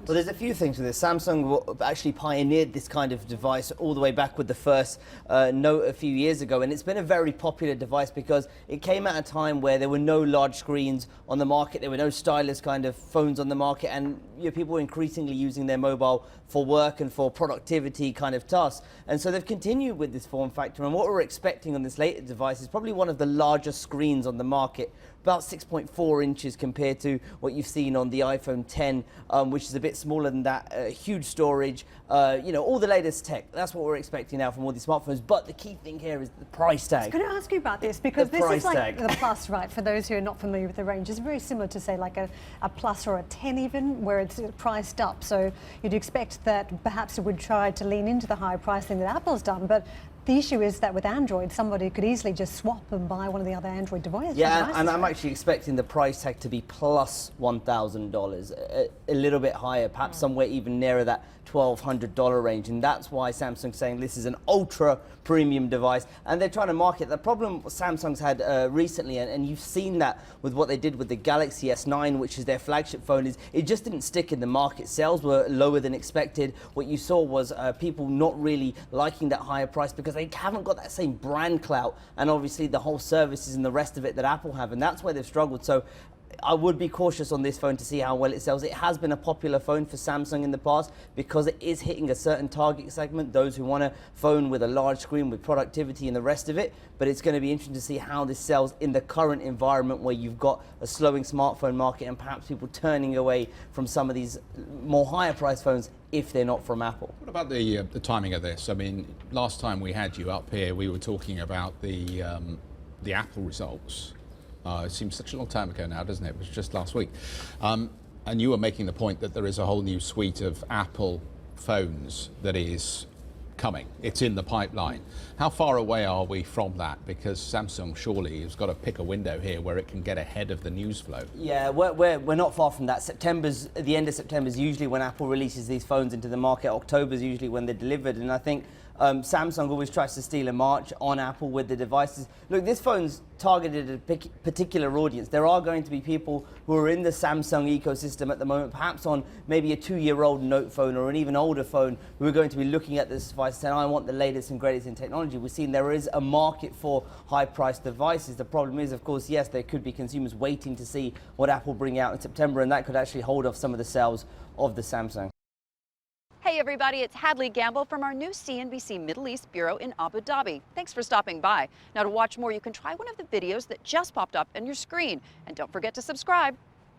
Well, there's a few things with this. Samsung actually pioneered this kind of device all the way back with the first Note a few years ago, and it's been a very popular device because it came at a time where there were no large screens on the market, there were no stylus kind of phones on the market, and people were increasingly using their mobile for work and for productivity kind of tasks. And so they've continued with this form factor, and what we're expecting on this latest device is probably one of the largest screens on the market, about 6.4 inches compared to what you've seen on the iPhone 10, which is a bit smaller than that. Huge storage, all the latest tech. That's what we're expecting now from all these smartphones. But the key thing here is the price tag. I was going to ask you about this because this is like the Plus, right? For those who are not familiar with the range, it's very similar to say like a Plus or a 10 even, where it's priced up. So you'd expect that perhaps it would try to lean into the higher pricing that Apple's done, but the issue is that with Android, somebody could easily just swap and buy one of the other Android devices. Yeah, and I'm actually expecting the price tag to be plus $1,000, a little bit higher, perhaps somewhere even nearer that $1,200 range. And that's why Samsung's saying this is an ultra premium device, and they're trying to market. The problem Samsung's had recently, and you've seen that with what they did with the Galaxy S9, which is their flagship phone, is it just didn't stick in the market. Sales were lower than expected. What you saw was people not really liking that higher price because they haven't got that same brand clout, and obviously the whole services and the rest of it that Apple have, and that's where they've struggled. So I would be cautious on this phone to see how well it sells. It has been a popular phone for Samsung in the past because it is hitting a certain target segment, those who want a phone with a large screen with productivity and the rest of it. But it's going to be interesting to see how this sells in the current environment where you've got a slowing smartphone market and perhaps people turning away from some of these more higher priced phones if they're not from Apple. What about the timing of this? I mean, last time we had you up here, we were talking about the Apple results. It seems such a long time ago now, doesn't it? It was just last week. And you were making the point that there is a whole new suite of Apple phones that is coming. It's in the pipeline. How far away are we from that? Because Samsung surely has got to pick a window here where it can get ahead of the news flow. Yeah, we're not far from that. The end of September is usually when Apple releases these phones into the market. October is usually when they're delivered, and I think Samsung always tries to steal a march on Apple with the devices. Look, this phone's targeted at a particular audience. There are going to be people who are in the Samsung ecosystem at the moment, perhaps on maybe a 2-year-old Note phone or an even older phone, who are going to be looking at this device saying, I want the latest and greatest in technology. We've seen there is a market for high-priced devices. The problem is, of course, yes, there could be consumers waiting to see what Apple bring out in September, and that could actually hold off some of the sales of the Samsung. Hey everybody, it's Hadley Gamble from our new CNBC Middle East Bureau in Abu Dhabi. Thanks for stopping by. Now to watch more, you can try one of the videos that just popped up on your screen. And don't forget to subscribe.